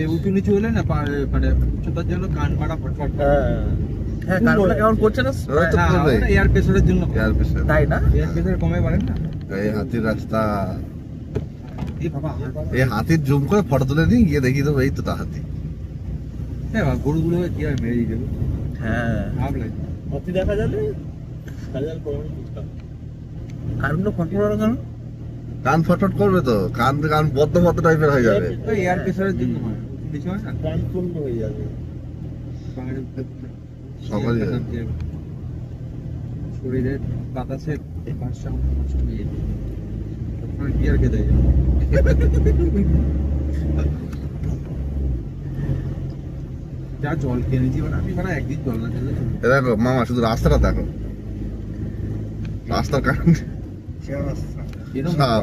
এই উঁচু নিচু হলে না মানে উচ্চতার জন্য কান পাড়া ফটফট। হ্যাঁ কানটা কেমন করছে না? এয়ার প্রেসারের জন্য। এয়ার প্রেসার, তাই না? এয়ার প্রেসার কমে পারেন না। এই হাতির রাস্তা, এই বাবা এই হাতির জুম করে ফটো তুলে নিয়ে গিয়ে দেখি তো এই তো তা হাতি। হ্যাঁ গরুগুলো কি আর মেরে দিবে। হ্যাঁ ভাব লাগে হাতি দেখা যাবে কানগুলো ফটফট কেন? কান ফটফট করবে তো, কান কান বদ্ধ বদ্ধ টাইপের হয়ে যাবে। এয়ার প্রেসারের জন্য হয় কিছু হয় না। প্রাণ পূর্ণ হয়ে যাবে। সকালে শরীরের বাতাসের ভারসাম্য নষ্ট হয়ে যাবে। তখন বিয়ার খেতে যাবে। যা জল কিনেছি মানে আমি মানে একদিন জল না খেলে এ দেখো মামা, শুধু রাস্তাটা দেখো, রাস্তার কারণ। এরকম হ্যাঁ।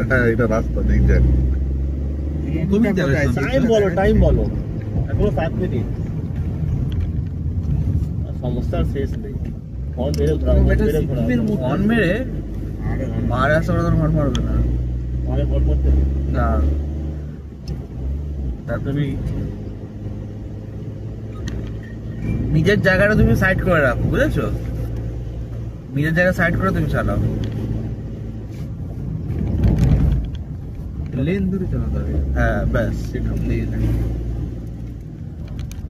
হ্যাঁ এটা রাস্তা দিক যায়। তুমি টাইম বলো, টাইম বলো। এখনো 7 মিনিট। সমস্যার শেষ নেই। ফোন মেরে ফোন মেরে মারে আসতে ওরা ফোন মারবে না। আরে ফোন করতে না তা তুমি নিজের জায়গাটা তুমি সাইড করে রাখো, বুঝেছো? নিজের জায়গা সাইড করে তুমি চালাও। লেন ধরে চালাতে হবে। হ্যাঁ ব্যাস। সেটা লেন